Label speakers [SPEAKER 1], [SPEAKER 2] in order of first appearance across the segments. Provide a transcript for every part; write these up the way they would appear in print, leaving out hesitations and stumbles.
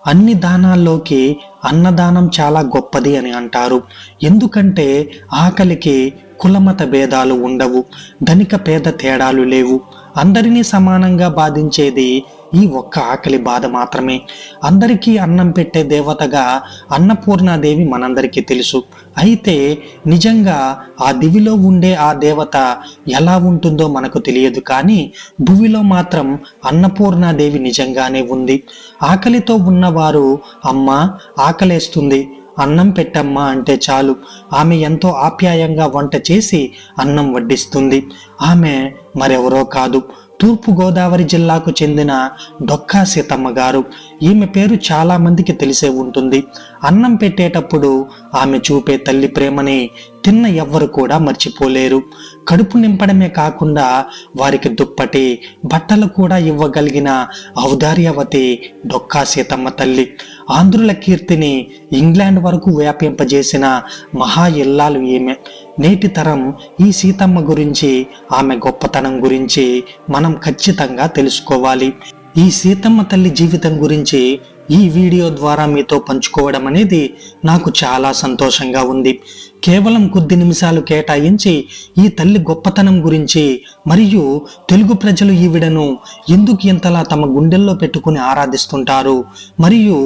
[SPEAKER 1] అన్ని దానాల్లోకి అన్నదానం చాలా గొప్పది అని అంటారు. ఎందుకంటే ఆకలికి కులమత భేదాలు ఉండవు, ధనిక పేద తేడాలు లేవు. అందరినీ సమానంగా బాధించేది ఈ ఒక్క ఆకలి బాధ మాత్రమే. అందరికీ అన్నం పెట్టే దేవతగా అన్నపూర్ణాదేవి మనందరికీ తెలుసు. అయితే నిజంగా ఆ దివిలో ఉండే ఆ దేవత ఎలా ఉంటుందో మనకు తెలియదు, కానీ భువిలో మాత్రం అన్నపూర్ణాదేవి నిజంగానే ఉంది. ఆకలితో ఉన్నవారు అమ్మ ఆకలేస్తుంది, అన్నం పెట్టమ్మా అంటే చాలు, ఆమె ఎంతో ఆప్యాయంగా వంట చేసి అన్నం వడ్డిస్తుంది. ఆమె మరెవరో కాదు, తూర్పు గోదావరి జిల్లాకు చెందిన డొక్కా సీతమ్మ గారు. ఈమె పేరు చాలా మందికి తెలిసే ఉంటుంది. అన్నం పెట్టేటప్పుడు ఆమె చూపే తల్లి ప్రేమని తిన్న ఎవ్వరు కూడా మర్చిపోలేరు. కడుపు నింపడమే కాకుండా వారికి దుప్పటి బట్టలు కూడా ఇవ్వగలిగిన ఔదార్యవతి డొక్కా సీతమ్మ తల్లి. ఆంధ్రుల కీర్తిని ఇంగ్లాండ్ వరకు వ్యాపింపజేసిన మహా ఇల్లాలు ఈమె. నేటి తరం ఈ సీతమ్మ గురించి, ఆమె గొప్పతనం గురించి మనం ఖచ్చితంగా తెలుసుకోవాలి. ఈ సీతమ్మ తల్లి జీవితం గురించి ఈ వీడియో ద్వారా మీతో పంచుకోవడం అనేది నాకు చాలా సంతోషంగా ఉంది. కేవలం కొద్ది నిమిషాలు కేటాయించి ఈ తల్లి గొప్పతనం గురించి మరియు తెలుగు ప్రజలు ఈవిడను ఎందుకు ఇంతలా తమ గుండెల్లో పెట్టుకుని ఆరాధిస్తుంటారు, మరియు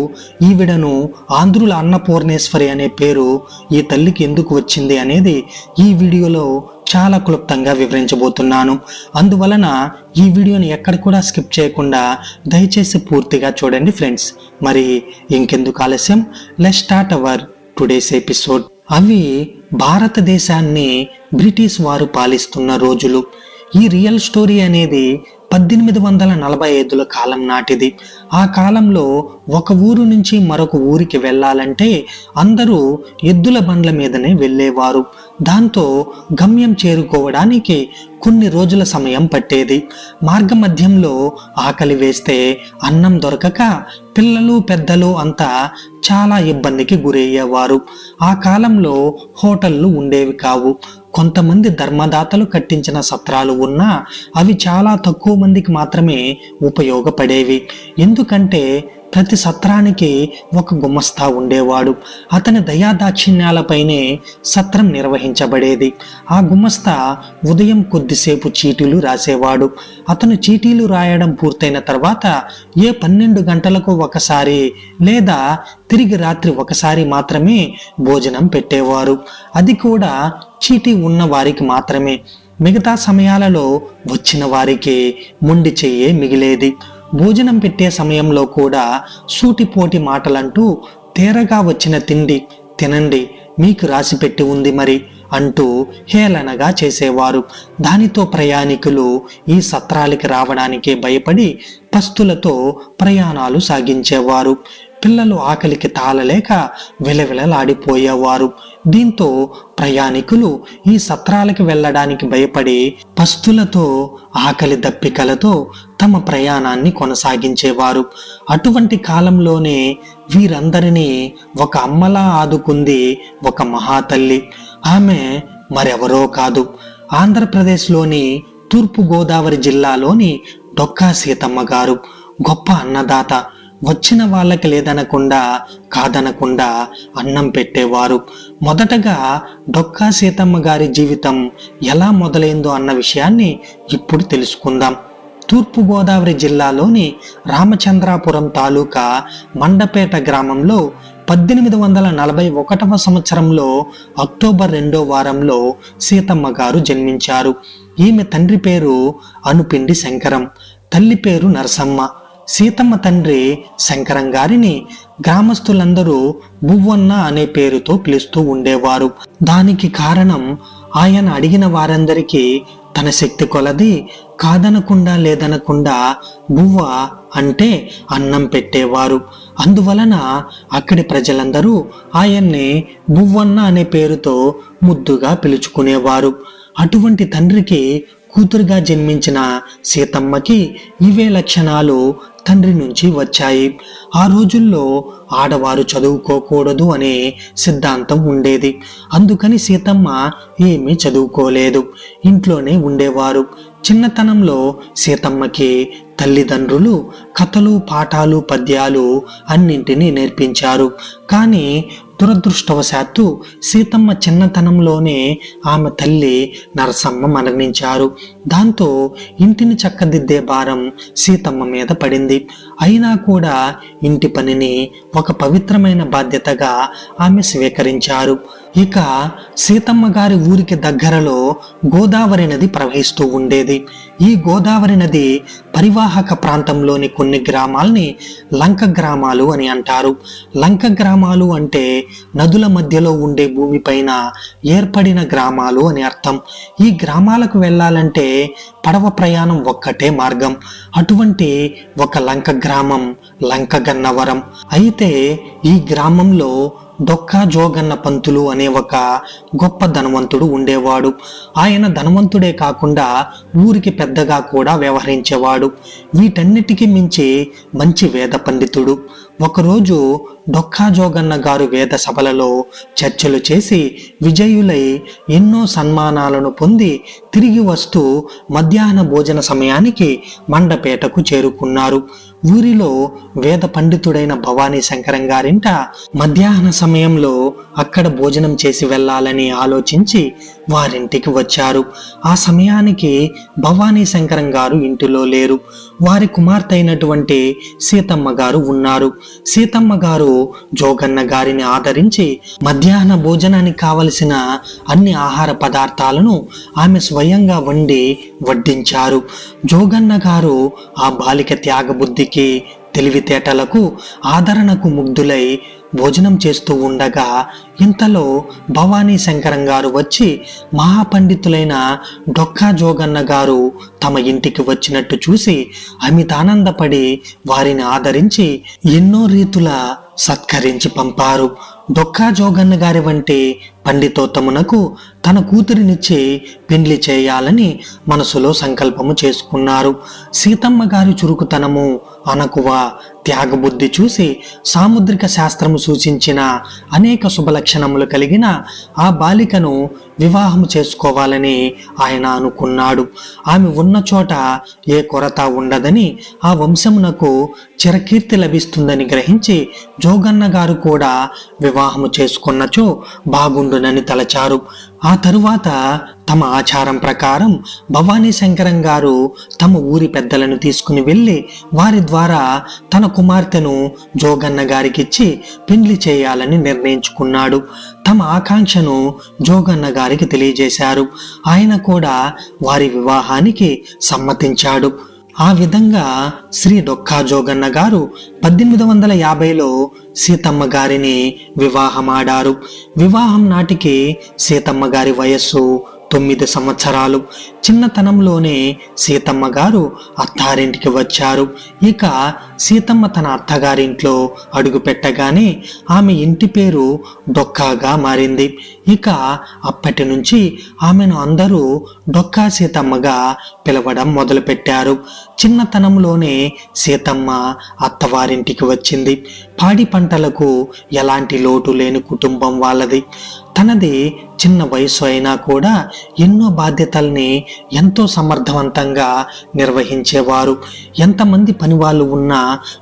[SPEAKER 1] ఈవిడను ఆంధ్రుల అన్నపూర్ణేశ్వరి అనే పేరు ఈ తల్లికి ఎందుకు వచ్చింది అనేది ఈ వీడియోలో చాలా క్లుప్తంగా వివరించబోతున్నాను. అందువలన ఈ వీడియోని ఎక్కడ కూడా స్కిప్ చేయకుండా దయచేసి పూర్తిగా చూడండి ఫ్రెండ్స్. మరి ఇంకెందుకు ఆలస్యం, let's start our today's episode. అవి భారతదేశాన్ని బ్రిటిష్ వారు పాలిస్తున్న రోజులు. ఈ రియల్ స్టోరీ అనేది 1845 కాలం నాటిది. ఆ కాలంలో ఒక ఊరు నుంచి మరొక ఊరికి వెళ్ళాలంటే అందరూ ఎద్దుల బండ్ల మీదనే వెళ్ళేవారు. దాంతో గమ్యం చేరుకోవడానికి కొన్ని రోజుల సమయం పట్టేది. మార్గమధ్యంలో ఆకలి వేస్తే అన్నం దొరకక పిల్లలు పెద్దలు అంతా చాలా ఇబ్బందికి గురయ్యేవారు. ఆ కాలంలో హోటళ్లు ఉండేవి కావు. కొంతమంది ధర్మదాతలు కట్టించిన సత్రాలు ఉన్నా అవి చాలా తక్కువ మందికి మాత్రమే ఉపయోగపడేవి. ఎందుకంటే ప్రతి సత్రానికి ఒక గుమస్తా ఉండేవాడు. అతని దయాదాక్షిణ్యాలపైనే సత్రం నిర్వహించబడేది. ఆ గుమస్తా ఉదయం కొద్దిసేపు చీటీలు రాసేవాడు. అతను చీటీలు రాయడం పూర్తయిన తర్వాత ఏ 12 గంటలకు ఒకసారి లేదా తిరిగి రాత్రి ఒకసారి మాత్రమే భోజనం పెట్టేవారు. అది కూడా చీటీ ఉన్న వారికి మాత్రమే. మిగతా సమయాలలో వచ్చిన వారికి మొండి చెయ్యే మిగిలేది. భోజనం పెట్టే సమయంలో కూడా సూటిపోటి మాటలంటూ తేరగా వచ్చిన తిండి తినండి, మీకు రాసి పెట్టి ఉంది మరి అంటూ హేళనగా చేసేవారు. దానితో ప్రయాణికులు ఈ సత్రాలకి రావడానికే భయపడి పస్తులతో ప్రయాణాలు సాగించేవారు. పిల్లలు ఆకలికి తాళలేక విలవిలలాడిపోయేవారు. దీంతో ప్రయాణికులు ఈ సత్రాలకు వెళ్ళడానికి భయపడి పస్తులతో ఆకలి దప్పికలతో తమ ప్రయాణాన్ని కొనసాగించేవారు. అటువంటి కాలంలోనే వీరందరినీ ఒక అమ్మలా ఆదుకుంది ఒక మహాతల్లి. ఆమె మరెవరో కాదు, ఆంధ్రప్రదేశ్లోని తూర్పు గోదావరి జిల్లాలోని డొక్కా సీతమ్మ గారు. గొప్ప అన్నదాత. వచ్చిన వాళ్ళకి లేదనకుండా కాదనకుండా అన్నం పెట్టేవారు. మొదటగా డొక్కా సీతమ్మ గారి జీవితం ఎలా మొదలైందో అన్న విషయాన్ని ఇప్పుడు తెలుసుకుందాం. తూర్పు గోదావరి జిల్లాలోని రామచంద్రాపురం తాలూకా మండపేట గ్రామంలో 1841వ సంవత్సరంలో అక్టోబర్ 2వ వారంలో సీతమ్మ గారు జన్మించారు. ఈమె తండ్రి పేరు అనుపిండి శంకరం, తల్లి పేరు నరసమ్మ. సీతమ్మ తండ్రి శంకరం గారిని గ్రామస్తులందరూ బువ్వన్న అనే పేరుతో పిలుస్తూ ఉండేవారు. దానికి కారణం ఆయన అడిగిన వారందరికీ తన శక్తి కొలది కాదనకుండా లేదనకుండా బువ్వ అంటే అన్నం పెట్టేవారు. అందువలన అక్కడి ప్రజలందరూ ఆయన్ని బువ్వన్న అనే పేరుతో ముద్దుగా పిలుచుకునేవారు. అటువంటి తండ్రికి కూతురుగా జన్మించిన సీతమ్మకి ఇవే లక్షణాలు తండ్రి నుంచి వచ్చాయి. ఆ రోజుల్లో ఆడవారు చదువుకోకూడదు అనే సిద్ధాంతం ఉండేది. అందుకని సీతమ్మ ఏమీ చదువుకోలేదు, ఇంట్లోనే ఉండేవారు. చిన్నతనంలో సీతమ్మకి తల్లిదండ్రులు కథలు, పాఠాలు, పద్యాలు అన్నింటినీ నేర్పించారు. కానీ దురదృష్టవశాత్తు సీతమ్మ చిన్నతనంలోనే ఆమె తల్లి నరసమ్మ మరణించారు. దాంతో ఇంటిని చక్కదిద్దే భారం సీతమ్మ మీద పడింది. అయినా కూడా ఇంటి పనిని ఒక పవిత్రమైన బాధ్యతగా ఆమె స్వీకరించారు. ఇక సీతమ్మ గారి ఊరికి దగ్గరలో గోదావరి నది ప్రవహిస్తూ ఉండేది. ఈ గోదావరి నది పరివాహక ప్రాంతంలోని కొన్ని గ్రామాల్ని లంక గ్రామాలు అని అంటారు. లంక గ్రామాలు అంటే నదుల మధ్యలో ఉండే భూమిపైన ఏర్పడిన గ్రామాలు అని అర్థం. ఈ గ్రామాలకు వెళ్ళాలంటే పడవ ప్రయాణం ఒక్కటే మార్గం. అటువంటి ఒక లంక గ్రామం లంక గన్నవరం. అయితే ఈ గ్రామంలో డొక్కా జోగన్న పంతులు అనే ఒక గొప్ప ధనవంతుడు ఉండేవాడు. ఆయన ధనవంతుడే కాకుండా ఊరికి పెద్దగా కూడా వ్యవహరించేవాడు. వీటన్నిటికీ మించి మంచి వేద పండితుడు. ఒకరోజు డొక్కా జోగన్న గారు వేద సభలలో చర్చలు చేసి విజయులై ఎన్నో సన్మానాలను పొంది తిరిగి వస్తూ మధ్యాహ్న భోజన సమయానికి మండపేటకు చేరుకున్నారు. ఊరిలో వేద పండితుడైన భవానీ శంకరం గారింట మధ్యాహ్న సమయంలో అక్కడ భోజనం చేసి వెళ్ళాలని ఆలోచించి వారింటికి వచ్చారు. ఆ సమయానికి భవానీ శంకరం గారు ఇంటిలో లేరు. వారి కుమార్తె అయినటువంటి సీతమ్మ గారు ఉన్నారు. సీతమ్మ గారు జోగన్న గారిని ఆదరించి మధ్యాహ్న భోజనానికి కావలసిన అన్ని ఆహార పదార్థాలను ఆమె స్వయంగా వండి వడ్డించారు. జోగన్న గారు ఆ బాలిక త్యాగబుద్ధికి, తెలివితేటలకు, ఆదరణకు ముగ్ధులై భోజనం చేస్తూ ఉండగా ఇంతలో భవానీ శంకరం గారు వచ్చి మహాపండితులైన డొక్కా జోగన్న గారు తమ ఇంటికి వచ్చినట్టు చూసి అమితానందపడి వారిని ఆదరించి ఎన్నో రీతుల సత్కరించి పంపారు. డొక్కా జోగన్న గారి వంటి పండితోత్తమునకు తన కూతురినిచ్చి పెండ్లి చేయాలని మనసులో సంకల్పము చేసుకున్నారు. సీతమ్మ గారి చురుకుతనము, అనకువ, త్యాగబుద్ధి చూసి సాముద్రిక శాస్త్రము సూచించిన అనేక శుభలక్షణములు కలిగిన ఆ బాలికను వివాహం చేసుకోవాలని ఆయన అనుకున్నాడు. ఆమె ఉన్న చోట ఏ కొరత ఉండదని, ఆ వంశమునకు చిరకీర్తి లభిస్తుందని గ్రహించి జోగన్న గారు కూడా వివాహము చేసుకున్నచో బాగుండునని తలచారు. ఆ తరువాత తమ ఆచారం ప్రకారం భవానీ శంకరం గారు తమ ఊరి పెద్దలను తీసుకుని వెళ్ళి వారి ద్వారా తన కుమార్తెను జోగన్న గారికిచ్చి పెండ్లి చేయాలని నిర్ణయించుకున్నాడు. తమ ఆకాంక్షను జోగన్న గారికి తెలియజేశారు. ఆయన కూడా వారి వివాహానికి సమ్మతించాడు. ఆ విధంగా శ్రీ డొక్కా జోగన్న గారు 1850లో సీతమ్మ గారిని వివాహమాడారు. వివాహం నాటికి సీతమ్మ గారి వయస్సు 9 సంవత్సరాలు. చిన్నతనంలోనే సీతమ్మ గారు అత్తారింటికి వచ్చారు. ఇక సీతమ్మ తన అత్తగారింట్లో అడుగు పెట్టగానే ఆమె ఇంటి పేరు డొక్కాగా మారింది. ఇక అప్పటి నుంచి ఆమెను అందరూ డొక్కా సీతమ్మగా పిలవడం మొదలుపెట్టారు. చిన్నతనంలోనే సీతమ్మ అత్తవారింటికి వచ్చింది. పాడి పంటలకు ఎలాంటి లోటు లేని కుటుంబం వాళ్ళది. తనది చిన్న వయసు అయినా కూడా ఎన్నో బాధ్యతల్ని ఎంతో సమర్థవంతంగా నిర్వహించేవారు. ఎంతమంది పని వాళ్ళు ఉన్నా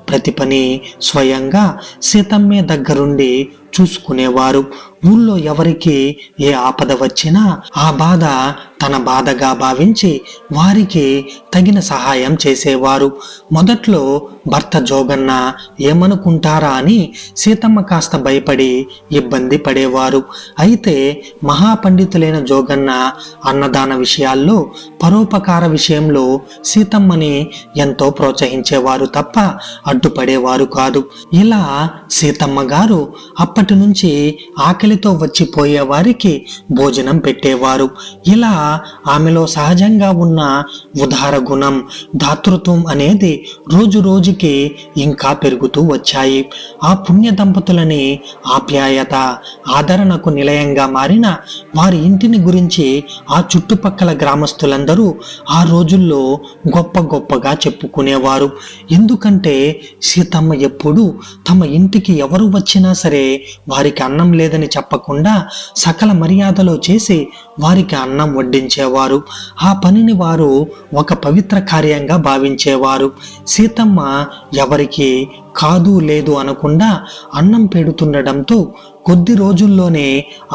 [SPEAKER 1] ప్రతి పని స్వయంగా సీతమ్మే దగ్గరుండి చూసుకునేవారు. ఊళ్ళో ఎవరికి ఏ ఆపద వచ్చినా ఆ బాధ తన బాధగా భావించి వారికి తగిన సహాయం చేసేవారు. మొదట్లో భర్త జోగన్న ఏమనుకుంటారా అని సీతమ్మ కాస్త భయపడి ఇబ్బంది పడేవారు. అయితే మహాపండితులైన జోగన్న అన్నదాన విషయాల్లో, పరోపకార విషయంలో సీతమ్మని ఎంతో ప్రోత్సహించేవారు తప్ప అడ్డుపడేవారు కాదు. ఇలా సీతమ్మ గారు అప్పటి నుంచి ఆకలి ఆకలితో వచ్చిపోయే వారికి భోజనం పెట్టేవారు. ఇలా ఆమెలో సహజంగా ఉన్న ఉదార గుణం, దాతృత్వం అనేది రోజు రోజుకి ఇంకా పెరుగుతూ వచ్చాయి. ఆ పుణ్య దంపతులని ఆప్యాయత, ఆదరణకు నిలయంగా మారిన వారి ఇంటిని గురించి ఆ చుట్టుపక్కల గ్రామస్తులందరూ ఆ రోజుల్లో గొప్పగా చెప్పుకునేవారు. ఎందుకంటే సీతమ్మ ఎప్పుడు తమ ఇంటికి ఎవరు వచ్చినా సరే వారికి అన్నం లేదని చెప్పకుండా సకల మర్యాదలో చేసి వారికి అన్నం వడ్డించేవారు. ఆ పనిని వారు ఒక పవిత్ర కార్యంగా భావించేవారు. సీతమ్మ ఎవరికి కాదు లేదు అనకుండా అన్నం పెడుతుండడంతో కొద్ది రోజుల్లోనే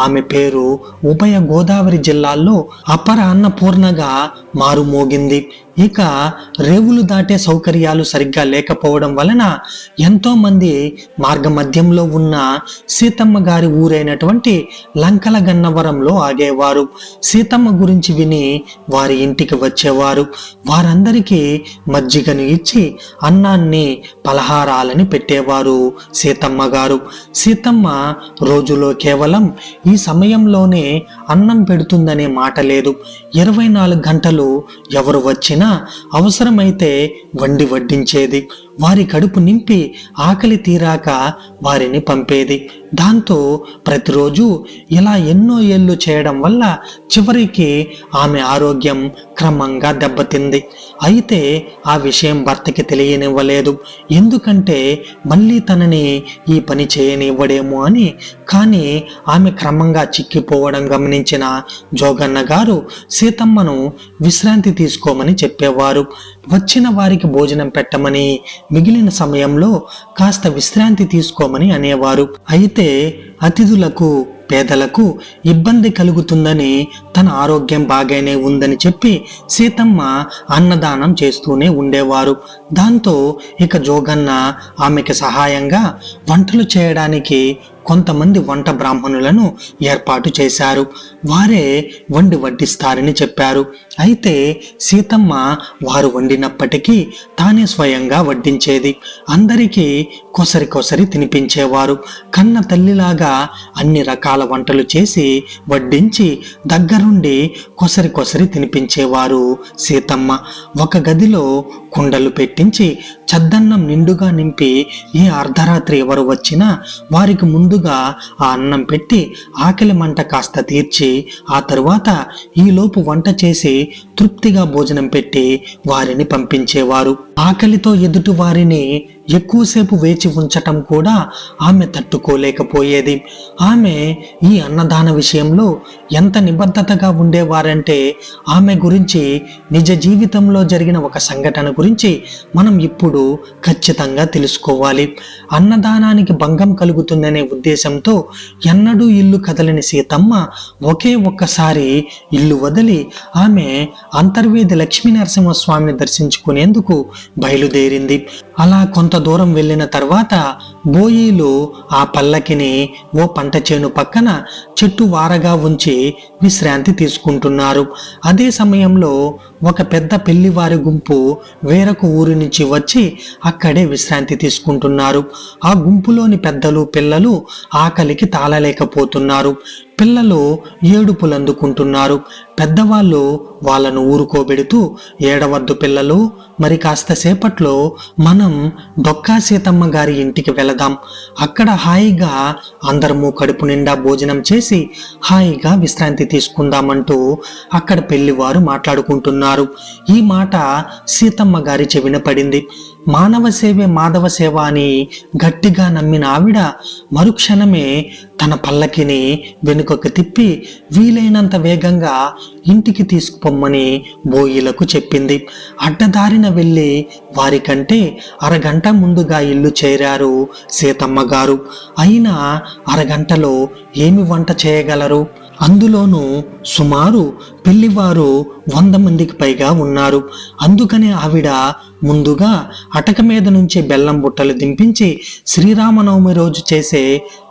[SPEAKER 1] ఆమె పేరు ఉభయ గోదావరి జిల్లాల్లో అపర అన్నపూర్ణగా మారుమోగింది. ఇక రేవులు దాటే సౌకర్యాలు సరిగ్గా లేకపోవడం వలన ఎంతో మంది మార్గ మధ్యంలో ఉన్న సీతమ్మ గారి ఊరైనటువంటి లంకల గన్నవరంలో ఆగేవారు. సీతమ్మ గురించి విని వారి ఇంటికి వచ్చేవారు. వారందరికీ మజ్జిగను ఇచ్చి అన్నాన్ని, పలహారాలని పెట్టేవారు సీతమ్మ గారు. సీతమ్మ రోజులో కేవలం ఈ సమయంలోనే అన్నం పెడుతుందనే మాట లేదు. 24 గంటలు ఎవరు వచ్చినా అవసరమైతే వండి వడ్డించేది. వారి కడుపు నింపి ఆకలి తీరాక వారిని పంపేది. దాంతో ప్రతిరోజు ఇలా ఎన్నో ఏళ్ళు చేయడం వల్ల చివరికి ఆమె ఆరోగ్యం క్రమంగా దెబ్బతింది. అయితే ఆ విషయం భర్తకి తెలియనివ్వలేదు. ఎందుకంటే మళ్ళీ తనని ఈ పని చేయనివ్వడేమో అని. కానీ ఆమె క్రమంగా చిక్కిపోవడం గమనించిన జోగన్న గారు సీతమ్మను విశ్రాంతి తీసుకోమని చెప్పేవారు. వచ్చిన వారికి భోజనం పెట్టమని, మిగిలిన సమయంలో కాస్త విశ్రాంతి తీసుకోమని అనేవారు. అయితే అతిథులకు, పేదలకు ఇబ్బంది కలుగుతుందని, తన ఆరోగ్యం బాగానే ఉందని చెప్పి సీతమ్మ అన్నదానం చేస్తూనే ఉండేవారు. దాంతో ఇక జోగన్న ఆమెకి సహాయంగా వంటలు చేయడానికి కొంతమంది వంట బ్రాహ్మణులను ఏర్పాటు చేశారు. వారే వండి వడ్డిస్తారని చెప్పారు. అయితే సీతమ్మ వారు వండినప్పటికీ తానే స్వయంగా వడ్డించేది. అందరికీ కొసరి తినిపించేవారు. కన్న తల్లిలాగా అన్ని రకాల వంటలు చేసి వడ్డించి దగ్గరుండి కొసరి తినిపించేవారు సీతమ్మ. ఒక గదిలో కుండలు పెట్టించి చద్దన్నం నిండుగా నింపి ఏ అర్ధరాత్రి ఎవరు వచ్చినా వారికి ముందుగా ఆ అన్నం పెట్టి ఆకలి మంట కాస్త తీర్చి ఆ తరువాత ఈలోపు వంట చేసి తృప్తిగా భోజనం పెట్టి వారిని పంపించేవారు. ఆకలితో ఎదుటి వారిని ఎక్కువసేపు వేచి ఉంచటం కూడా ఆమె తట్టుకోలేకపోయేది. ఆమె ఈ అన్నదాన విషయంలో ఎంత నిబద్ధతగా ఉండేవారంటే ఆమె గురించి నిజ జీవితంలో జరిగిన ఒక సంఘటన గురించి మనం ఇప్పుడు ఖచ్చితంగా తెలుసుకోవాలి. అన్నదానానికి భంగం కలుగుతుందనే ఉద్దేశంతో ఎన్నడూ ఇల్లు కదలని సీతమ్మ ఒక్కసారి ఇల్లు వదిలి ఆమె అంతర్వేది లక్ష్మీ నరసింహస్వామిని దర్శించుకునేందుకు బయలుదేరింది. అలా కొంత దూరం వెళ్ళిన తర్వాత బోయీలు ఆ పల్లకిని ఓ పంట చేను పక్కన చెట్టు వారగా ఉంచి విశ్రాంతి తీసుకుంటున్నారు. అదే సమయంలో ఒక పెద్ద పెళ్లివారి గుంపు వేరొక ఊరి నుంచి వచ్చి అక్కడే విశ్రాంతి తీసుకుంటున్నారు. ఆ గుంపులోని పెద్దలు, పిల్లలు ఆకలికి తాళలేకపోతున్నారు. పిల్లలు ఏడుపులు అందుకుంటున్నారు. పెద్దవాళ్ళు వాళ్ళను ఊరుకోబెడుతూ, ఏడవద్దు పిల్లలు, మరి కాస్త సేపట్లో మనం డొక్కా సీతమ్మ గారి ఇంటికి వెళదాం. అక్కడ హాయిగా అందరము కడుపు నిండా భోజనం చేసి హాయిగా విశ్రాంతి తీసుకుందామంటూ అక్కడ పెళ్లివారు మాట్లాడుకుంటున్నారు. ఈ మాట సీతమ్మ గారి చెవిన పడింది. మానవ సేవే మాధవ సేవ అని గట్టిగా నమ్మిన ఆవిడ మరుక్షణమే తన పల్లకిని వెనుకకు తిప్పి వీలైనంత వేగంగా ఇంటికి తీసుకుపోమ్మని బోయిలకు చెప్పింది. అడ్డదారిన వెళ్ళి వారికంటే అరగంట ముందుగా ఇల్లు చేరారు సీతమ్మ గారు. అయినా అరగంటలో ఏమి వంట చేయగలరు? అందులోనూ సుమారు పెళ్లివారు 100 మందికి పైగా ఉన్నారు. అందుకనే ఆవిడ ముందుగా అటక మీద నుంచి బెల్లం బుట్టలు దింపించి శ్రీరామనవమి రోజు చేసే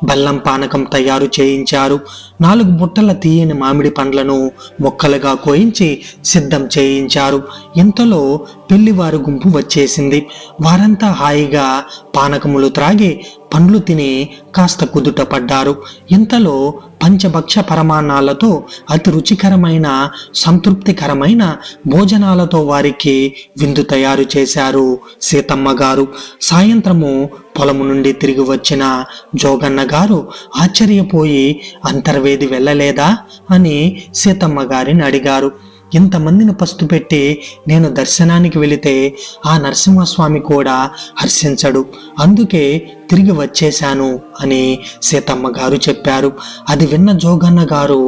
[SPEAKER 1] బెల్లం పానకం తయారు చేయించారు. 4 బుట్టల తీయని మామిడి పండ్లను ముక్కలుగా కోయించి సిద్ధం చేయించారు. ఇంతలో పెళ్లివారు గుంపు వచ్చేసింది. వారంతా హాయిగా పానకములు త్రాగి పండ్లు తిని కాస్త కుదుట పడ్డారు. ఇంతలో పంచభక్ష పరమాన్నాలతో అతి రుచికరమైన సంతృప్తికరమైన భోజనాలతో వారికి విందు తయారు చేశారు సీతమ్మ గారు. సాయంత్రము పొలము నుండి తిరిగి వచ్చిన జోగన్న గారు ఆశ్చర్యపోయి అంతర్వేది వెళ్ళలేదా అని సీతమ్మ గారిని అడిగారు. ఇంతమందిని పస్తు పెట్టి నేను దర్శనానికి వెళితే ఆ నరసింహస్వామి కూడా హర్షించడు, అందుకే తిరిగి వచ్చేశాను అని సీతమ్మ గారు చెప్పారు. అది విన్న జోగన్న గారు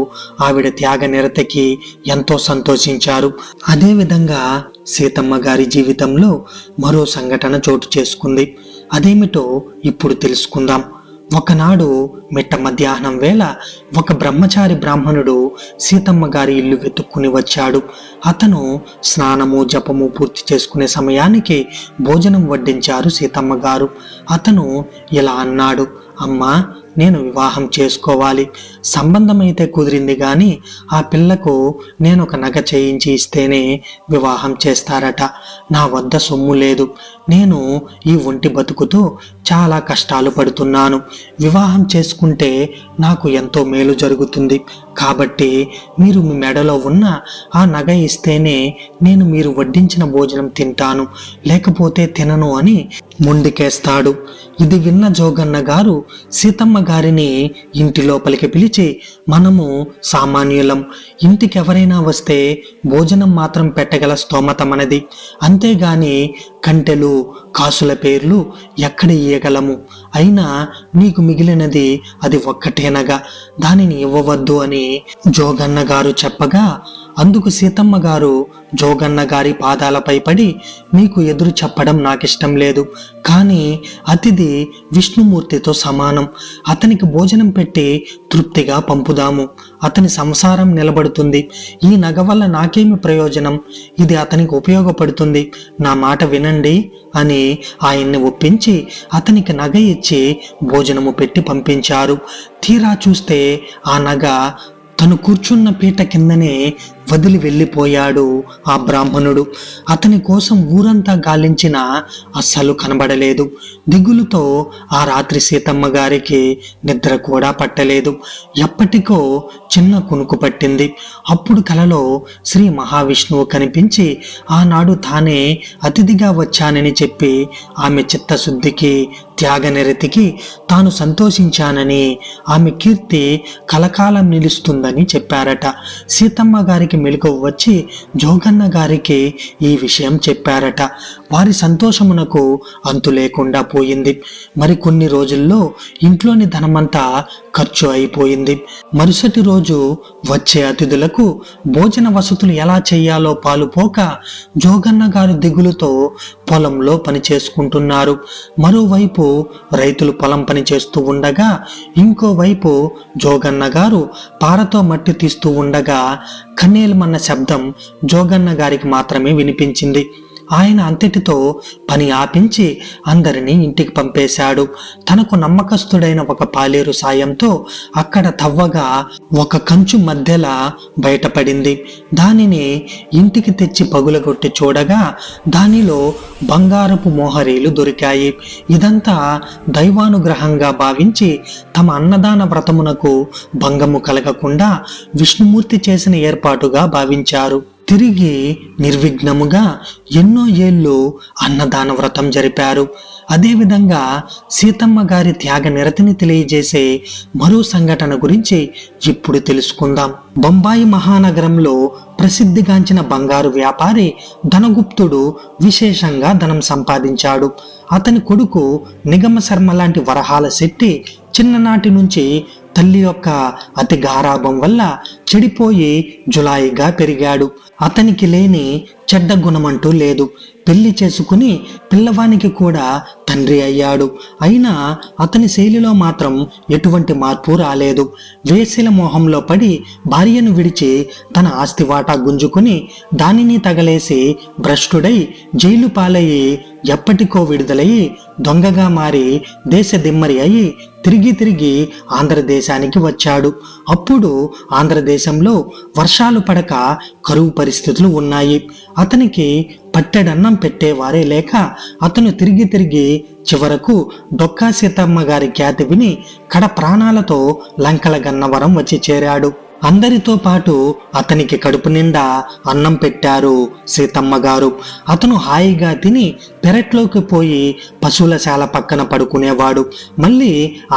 [SPEAKER 1] ఆవిడ త్యాగ నిరతకి ఎంతో సంతోషించారు. అదేవిధంగా సీతమ్మ గారి జీవితంలో మరో సంఘటన చోటు చేసుకుంది. అదేమిటో ఇప్పుడు తెలుసుకుందాం. ఒకనాడు మిట్ట మధ్యాహ్నం వేళ ఒక బ్రహ్మచారి బ్రాహ్మణుడు సీతమ్మ గారి ఇల్లు వెతుక్కుని వచ్చాడు. అతను స్నానము జపము పూర్తి చేసుకునే సమయానికి భోజనం వడ్డించారు సీతమ్మ గారు. అతను ఇలా అన్నాడు, అమ్మా, నేను వివాహం చేసుకోవాలి. సంబంధం అయితే కుదిరింది కానీ ఆ పిల్లకు నేను ఒక నగ చేయించి ఇస్తేనే వివాహం చేస్తారట. నా వద్ద సొమ్ము లేదు. నేను ఈ ఒంటి బతుకుతో చాలా కష్టాలు పడుతున్నాను. వివాహం చేసుకుంటే నాకు ఎంతో మేలు జరుగుతుంది. కాబట్టి మీరు మీ మెడలో ఉన్న ఆ నగ ఇస్తేనే నేను మీరు వడ్డించిన భోజనం తింటాను, లేకపోతే తినను అని మొండికేస్తాడు. ఇది విన్న జోగన్న గారు సీతమ్మ గారిని ఇంటి లోపలికి పిలిచి, మనము సామాన్యులం, ఇంటికి ఎవరైనా వస్తే భోజనం మాత్రం పెట్టగల స్తోమత మనది, అంతేగాని కంటెలు కాసుల పేర్లు ఎక్కడ ఇయ్యగలము. అయినా నీకు మిగిలినది అది ఒక్కటేనగా, దానిని ఇవ్వవద్దు అని జోగన్న గారు చెప్పగా అందుకు సీతమ్మ గారు జోగన్న గారి పాదాలపై పడి, మీకు ఎదురు చెప్పడం నాకిష్టం లేదు, కానీ అతిథి విష్ణుమూర్తితో సమానం. అతనికి భోజనం పెట్టి తృప్తిగా పంపుదాము. అతని సంసారం నిలబడుతుంది. ఈ నగ వల్ల నాకేమి ప్రయోజనం? ఇది అతనికి ఉపయోగపడుతుంది. నా మాట వినండి అని ఆయన్ని ఒప్పించి అతనికి నగ ఇచ్చి భోజనము పెట్టి పంపించారు. తీరా చూస్తే ఆ నగ తను కూర్చున్న పీట కిందనే వదిలి వెళ్ళిపోయాడు ఆ బ్రాహ్మణుడు. అతని కోసం ఊరంతా గాలించినా అస్సలు కనబడలేదు. దిగులుతో ఆ రాత్రి సీతమ్మ గారికి నిద్ర కూడా పట్టలేదు. ఎప్పటికో చిన్న కునుకు పట్టింది. అప్పుడు కలలో శ్రీ మహావిష్ణువు కనిపించి ఆనాడు తానే అతిథిగా వచ్చానని చెప్పి ఆమె చిత్తశుద్ధికి త్యాగనిరతికి తాను సంతోషించానని, ఆమె కీర్తి కలకాలం నిలుస్తుందని చెప్పారట. సీతమ్మ గారికి మెలకువ వచ్చి జోగన్న గారికి ఈ విషయం చెప్పారట. వారి సంతోషమునకు అంతు లేకుండా పోయింది. మరికొన్ని రోజుల్లో ఇంట్లోని ధనమంతా ఖర్చు అయిపోయింది. మరుసటి రోజు వచ్చే అతిథులకు భోజన వసతులు ఎలా చేయాలో పాలుపోక జోగన్న గారు దిగులుతో పొలంలో పని చేసుకుంటున్నారు. మరోవైపు రైతులు పొలం పని చేస్తూ ఉండగా, ఇంకోవైపు జోగన్న గారు పారతో మట్టి తీస్తూ ఉండగా కన్నేలమన్న శబ్దం జోగన్న గారికి మాత్రమే వినిపించింది. ఆయన అంతటితో పని ఆపించి అందరినీ ఇంటికి పంపేశాడు. తనకు నమ్మకస్తుడైన ఒక పాలేరు సాయంతో అక్కడ తవ్వగా ఒక కంచు మధ్యలా బయటపడింది. దానిని ఇంటికి తెచ్చి పగులగొట్టి చూడగా దానిలో బంగారపు మోహరీలు దొరికాయి. ఇదంతా దైవానుగ్రహంగా భావించి తమ అన్నదాన వ్రతమునకు భంగము కలగకుండా విష్ణుమూర్తి చేసిన ఏర్పాటుగా భావించారు. తిరిగి నిర్విఘ్నముగా ఎన్నో ఏళ్ళు అన్నదాన వ్రతం జరిపారు. అదేవిధంగా సీతమ్మ గారి త్యాగ నిరతిని తెలియజేసే మరో సంఘటన గురించి ఇప్పుడు తెలుసుకుందాం. బొంబాయి మహానగరంలో ప్రసిద్ధిగాంచిన బంగారు వ్యాపారి ధనగుప్తుడు విశేషంగా ధనం సంపాదించాడు. అతని కొడుకు నిగమ శర్మ లాంటి వరహాల శెట్టి చిన్ననాటి నుంచి తల్లి యొక్క అతి గారాభం వల్ల చెడిపోయి జులాయిగా పెరిగాడు. అతనికి లేని చెడ్డ గుణమంటూ లేదు. పెళ్లి చేసుకుని పిల్లవానికి కూడా తండ్రి అయ్యాడు. అయినా అతని శైలిలో మాత్రం ఎటువంటి మార్పు రాలేదు. వేశ్యల మోహంలో పడి భార్యను విడిచి తన ఆస్తి వాటా గుంజుకుని దానిని తగలేసి భ్రష్టుడై జైలు పాలయ్యి ఎప్పటికో విడుదలయ్యి దొంగగా మారి దేశ దిమ్మరి అయి తిరిగి ఆంధ్రదేశానికి వచ్చాడు. అప్పుడు ఆంధ్రదేశంలో వర్షాలు పడక కరువు పరిస్థితులు ఉన్నాయి. అతనికి పట్టెడన్నం పెట్టేవారే లేక అతను తిరిగి చివరకు డొక్కా సీతమ్మ గారి ఖ్యాతి విని కడ ప్రాణాలతో లంకల గన్నవరం వచ్చి చేరాడు. అందరితో పాటు అతనికి కడుపు నిండా అన్నం పెట్టారు సీతమ్మ గారు. అతను హాయిగా తిని పెరట్లోకి పోయి పశువుల శాల పక్కన పడుకునేవాడు. మళ్ళీ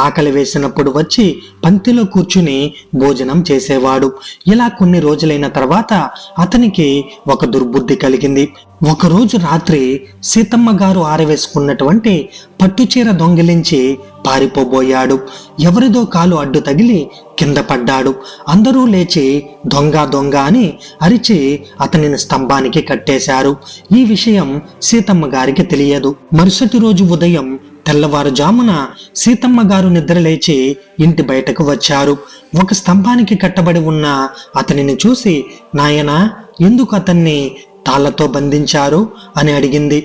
[SPEAKER 1] ఆకలి వేసినప్పుడు వచ్చి పంక్తిలో కూర్చుని భోజనం చేసేవాడు. ఇలా కొన్ని రోజులైన తర్వాత అతనికి ఒక దుర్బుద్ధి కలిగింది. ఒకరోజు రాత్రి సీతమ్మ గారు ఆరవేసుకున్నటువంటి పట్టుచీర దొంగిలించి పారిపోబోయాడు. ఎవరిదో కాలు అడ్డు తగిలి కింద పడ్డాడు. అందరూ లేచి దొంగ దొంగ అని అరిచి అతనిని స్తంభానికి కట్టేశారు. ఈ విషయం సీతమ్మ గారికి తెలియదు. మరుసటి రోజు ఉదయం తెల్లవారుజామున సీతమ్మ గారు నిద్రలేచి ఇంటి బయటకు వచ్చారు. ఒక స్తంభానికి కట్టబడి ఉన్న అతనిని చూసి, నాయనా, ఎందుకు అతన్ని తాళ్లతో బంధించారు అని అడిగింది.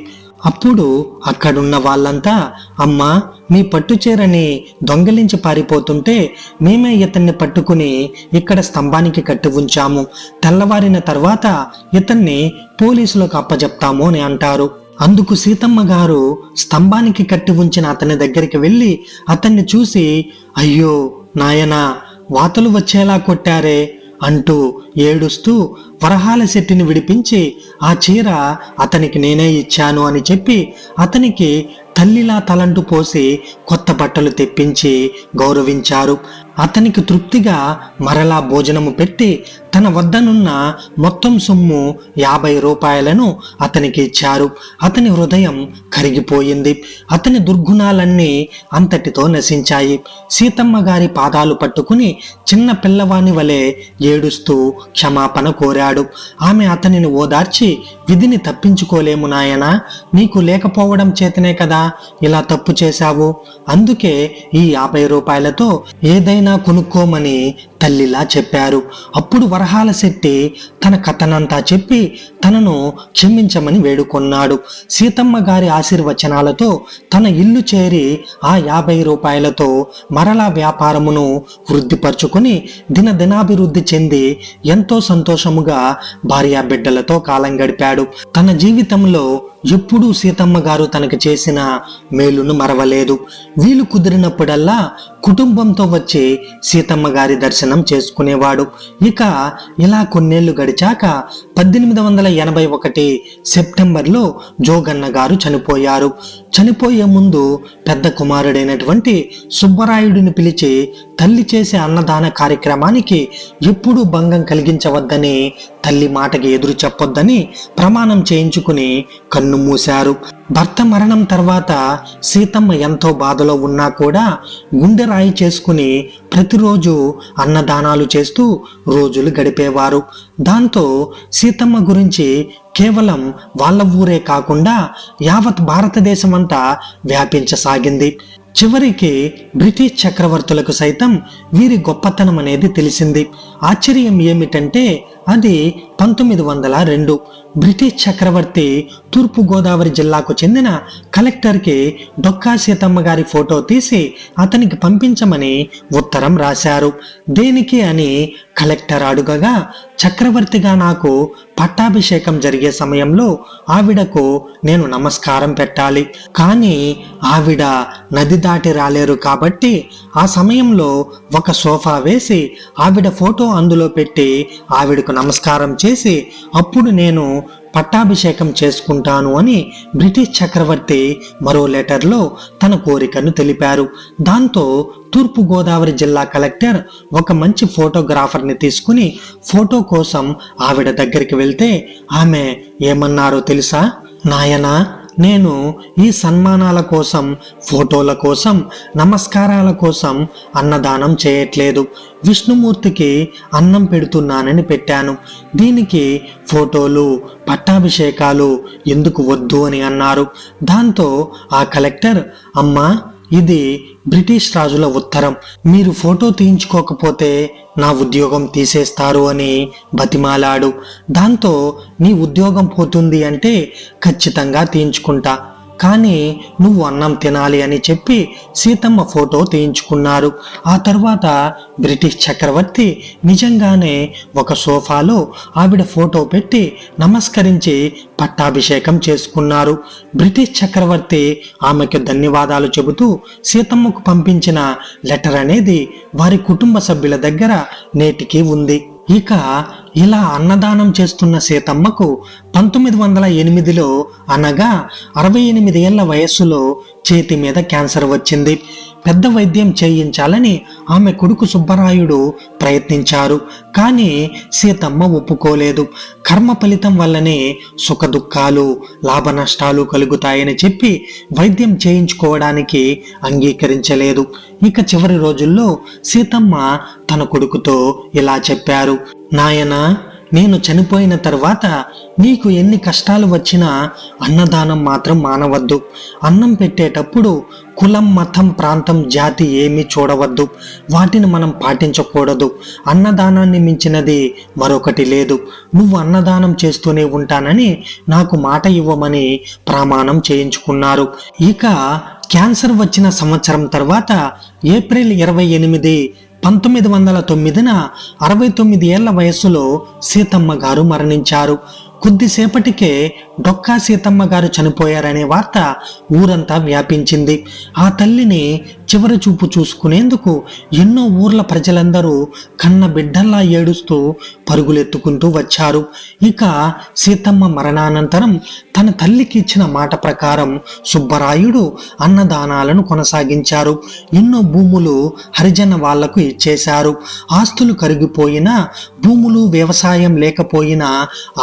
[SPEAKER 1] అప్పుడు అక్కడున్న వాళ్ళంతా, అమ్మా, మీ పట్టుచీరని దొంగలించి పారిపోతుంటే మేమే ఇతన్ని పట్టుకుని ఇక్కడ స్తంభానికి కట్టి ఉంచాము. తెల్లవారిన తర్వాత ఇతన్ని పోలీసులకు అప్పచెప్తాము అని అంటారు. అందుకు సీతమ్మ గారు స్తంభానికి కట్టి ఉంచిన అతని దగ్గరికి వెళ్ళి అతన్ని చూసి, అయ్యో నాయనా, వాతలు వచ్చేలా కొట్టారే అంటూ ఏడుస్తూ వరహాల శెట్టిని విడిపించి ఆ చీర అతనికి నేనే ఇచ్చాను అని చెప్పి అతనికి తల్లిలా తలంటు పోసి కొత్త బట్టలు తెప్పించి గౌరవించారు. అతనికి తృప్తిగా మరలా భోజనము పెట్టి తన వద్దనున్న మొత్తం సొమ్ము 50 రూపాయలను అతనికి ఇచ్చారు. అతని హృదయం కరిగిపోయింది. అతని దుర్గుణాలన్నీ అంతటితో నశించాయి. సీతమ్మ గారి పాదాలు పట్టుకుని చిన్న పిల్లవాని వలె ఏడుస్తూ క్షమాపణ కోరాడు. ఆమె అతనిని ఓదార్చి, విధిని తప్పించుకోలేము నాయనా, నీకు లేకపోవడం చేతనే కదా ఇలా తప్పు చేశావు. అందుకే ఈ 50 రూపాయలతో ఏదైనా కొనుక్కోమని తల్లిలా చెప్పారు. అప్పుడు వరహాల శెట్టి తన కథనంతా చెప్పి తనను క్షమించమని వేడుకొన్నాడు. సీతమ్మ గారి ఆశీర్వచనాలతో తన ఇల్లు చేరి ఆ 50 రూపాయలతో మరలా వ్యాపారమును వృద్ధిపరుచుకుని దినదినాభివృద్ధి చెంది ఎంతో సంతోషముగా భార్యా బిడ్డలతో కాలం గడిపాడు. తన జీవితంలో ఎప్పుడూ సీతమ్మ గారు తనకు చేసిన మేలును మరవలేదు. వీలు కుదిరినప్పుడల్లా కుటుంబంతో వచ్చి సీతమ్మ గారి దర్శనం చేసుకునేవాడు. ఇక ఇలా కొన్నేళ్లు గడిచాక 1881 సెప్టెంబర్లో జోగన్న గారు చనిపోయారు. చనిపోయే ముందు పెద్ద కుమారుడైనటువంటి సుబ్బరాయుడిని పిలిచి తల్లి చేసే అన్నదాన కార్యక్రమానికి ఎప్పుడూ భంగం కలిగించవద్దని, తల్లి మాటకి ఎదురు చెప్పొద్దని ప్రమాణం చేయించుకుని కన్ను మూశారు. భర్త మరణం తర్వాత సీతమ్మ ఎంతో బాధలో ఉన్నా కూడా గుండె రాయి చేసుకుని ప్రతిరోజు అన్నదానాలు చేస్తూ రోజులు గడిపేవారు. దాంతో సీతమ్మ గురించి కేవలం వాళ్ళ ఊరే కాకుండా యావత్ భారతదేశం అంతా వ్యాపించసాగింది. చివరికి బ్రిటిష్ చక్రవర్తులకు సైతం వీరి గొప్పతనం అనేది తెలిసింది. ఆశ్చర్యం ఏమిటంటే అది 1902 బ్రిటిష్ చక్రవర్తి తూర్పు గోదావరి జిల్లాకు చెందిన కలెక్టర్కి డొక్కా సీతమ్మ గారి ఫోటో తీసి అతనికి పంపించమని ఉత్తరం రాశారు. దేనికి అని కలెక్టర్ అడుగగా, చక్రవర్తిగా నాకు పట్టాభిషేకం జరిగే సమయంలో ఆవిడకు నేను నమస్కారం పెట్టాలి, కానీ ఆవిడ నది దాటి రాలేరు కాబట్టి ఆ సమయంలో ఒక సోఫా వేసి ఆవిడ ఫోటో అందులో పెట్టి ఆవిడకు నమస్కారం చేసి అప్పుడు నేను పట్టాభిషేకం చేసుకుంటాను అని బ్రిటిష్ చక్రవర్తి మరో లెటర్లో తన కోరికను తెలిపారు. దాంతో తూర్పు గోదావరి జిల్లా కలెక్టర్ ఒక మంచి ఫోటోగ్రాఫర్ని తీసుకుని ఫోటో కోసం ఆవిడ దగ్గరికి వెళ్తే ఆమె ఏమన్నారో తెలుసా? నాయనా, నేను ఈ సన్మానాల కోసం, ఫోటోల కోసం, నమస్కారాల కోసం అన్నదానం చేయట్లేదు. విష్ణుమూర్తికి అన్నం పెడుతున్నానని పెట్టాను. దీనికి ఫోటోలు, పట్టాభిషేకాలు ఎందుకు వద్దు అని అన్నారు. దాంతో ఆ కలెక్టర్, అమ్మా ఇది బ్రిటిష్ రాజుల ఉత్తరం, మీరు ఫోటో తీయించుకోకపోతే నా ఉద్యోగం తీసేస్తారు అని బతిమాలాడు. దాంతో నీ ఉద్యోగం పోతుంది అంటే ఖచ్చితంగా తీయించుకుంటా, కానీ నువ్వు అన్నం తినాలి అని చెప్పి సీతమ్మ ఫోటో తీయించుకున్నారు. ఆ తర్వాత బ్రిటిష్ చక్రవర్తి నిజంగానే ఒక సోఫాలో ఆవిడ ఫోటో పెట్టి నమస్కరించి పట్టాభిషేకం చేసుకున్నారు. బ్రిటిష్ చక్రవర్తి ఆమెకు ధన్యవాదాలు చెబుతూ సీతమ్మకు పంపించిన లెటర్ అనేది వారి కుటుంబ సభ్యుల దగ్గర నేటికి ఉంది. ఇక ఇలా అన్నదానం చేస్తున్న సీతమ్మకు 1908లో అనగా 68 ఏళ్ల వయస్సులో చేతి మీద క్యాన్సర్ వచ్చింది. పెద్ద వైద్యం చేయించాలని ఆమె కొడుకు సుబ్బరాయుడు ప్రయత్నించారు. కానీ సీతమ్మ ఒప్పుకోలేదు. కర్మ ఫలితం వల్లనే సుఖ దుఃఖాలు, లాభ నష్టాలు కలుగుతాయని చెప్పి వైద్యం చేయించుకోవడానికి అంగీకరించలేదు. ఇక చివరి రోజుల్లో సీతమ్మ తన కొడుకుతో ఇలా చెప్పారు, నాయనా, నేను చనిపోయిన తర్వాత నీకు ఎన్ని కష్టాలు వచ్చినా అన్నదానం మాత్రం మానవద్దు. అన్నం పెట్టేటప్పుడు కులం, మతం, ప్రాంతం, జాతి ఏమీ చూడవద్దు. వాటిని మనం పాటించకూడదు. అన్నదానాన్ని మించినది మరొకటి లేదు. నువ్వు అన్నదానం చేస్తూనే ఉంటానని నాకు మాట ఇవ్వమని ప్రమాణం చేయించుకున్నారు. ఇక క్యాన్సర్ వచ్చిన సంవత్సరం తర్వాత ఏప్రిల్ 28, 1909న 69 ఏళ్ల వయస్సులో సీతమ్మ గారు మరణించారు. కొద్దిసేపటికే డొక్కా సీతమ్మ గారు చనిపోయారనే వార్త ఊరంతా వ్యాపించింది. ఆ తల్లిని చివరి చూపు చూసుకునేందుకు ఎన్నో ఊర్ల ప్రజలందరూ కన్న బిడ్డల్లా ఏడుస్తూ పరుగులెత్తుకుంటూ వచ్చారు. ఇక సీతమ్మ మరణానంతరం తన తల్లికి ఇచ్చిన మాట ప్రకారం సుబ్బరాయుడు అన్నదానాలను కొనసాగించారు. ఎన్నో భూములు హరిజన వాళ్లకు ఇచ్చేశారు. ఆస్తులు కరిగిపోయినా, భూములు, వ్యవసాయం లేకపోయినా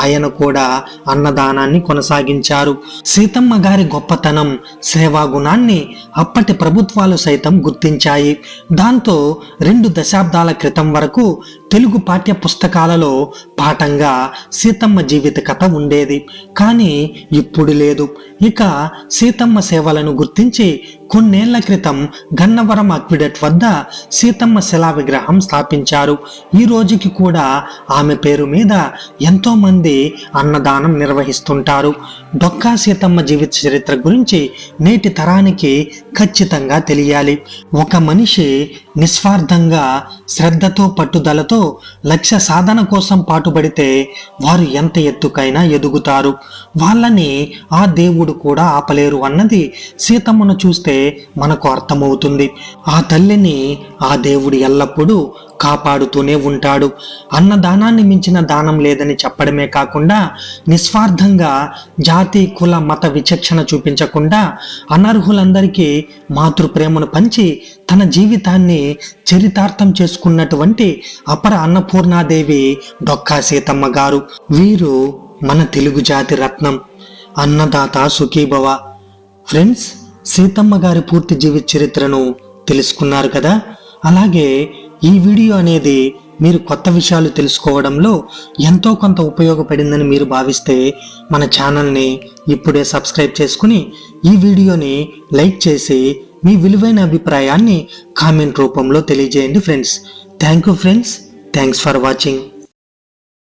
[SPEAKER 1] ఆయన కూడా అన్నదానాన్ని కొనసాగించారు. సీతమ్మ గారి గొప్పతనం, సేవా గుణాన్ని అప్పటి ప్రభుత్వాలు సైతం గుర్తించాయి. దాంతో 2 దశాబ్దాల క్రితం వరకు తెలుగు పాఠ్య పుస్తకాలలో పాఠంగా సీతమ్మ జీవిత కథ ఉండేది. కానీ ఇప్పుడు లేదు. ఇక సీతమ్మ సేవలను గుర్తించి కొన్నేళ్ల క్రితం గన్నవరం అక్విడెట్ వద్ద సీతమ్మ శిలా విగ్రహం స్థాపించారు. ఈ రోజుకి కూడా ఆమె పేరు మీద ఎంతో మంది అన్నదానం నిర్వహిస్తుంటారు. డొక్కా సీతమ్మ జీవిత చరిత్ర గురించి నేటి తరానికి ఖచ్చితంగా తెలియాలి. ఒక మనిషి నిస్వార్థంగా, శ్రద్ధతో, పట్టుదలతో లక్ష్య సాధన కోసం పాటుపడితే వారు ఎంత ఎత్తుకైనా ఎదుగుతారు. వాళ్ళని ఆ దేవుడు కూడా ఆపలేరు అన్నది సీతమ్మను చూస్తే మనకు అర్థమవుతుంది. ఆ తల్లిని ఆ దేవుడు ఎల్లప్పుడూ కాపాడుతూనే ఉంటాడు. అన్నదానాన్ని మించిన దానం లేదని చెప్పడమే కాకుండా నిస్వార్థంగా జాతి, కుల, మత విచక్షణ చూపించకుండా అనర్హులందరికీ మాతృప్రేమను పంచి తన జీవితాన్ని చరితార్థం చేసుకున్నటువంటి అపర అన్నపూర్ణాదేవి డొక్కా సీతమ్మ గారు. వీరు మన తెలుగు జాతి రత్నం. అన్నదాత సుఖీభవ. ఫ్రెండ్స్, సీతమ్మ గారి పూర్తి జీవిత చరిత్రను తెలుసుకున్నారు కదా. అలాగే ఈ వీడియో అనేది మీరు కొత్త విషయాలు తెలుసుకోవడంలో ఎంతో కొంత ఉపయోగపడిందని మీరు భావిస్తే మన ఛానల్ని ఇప్పుడే సబ్స్క్రైబ్ చేసుకుని ఈ వీడియోని లైక్ చేసి మీ విలువైన అభిప్రాయాన్ని కామెంట్ రూపంలో తెలియజేయండి friends. Thank you friends. Thanks for watching.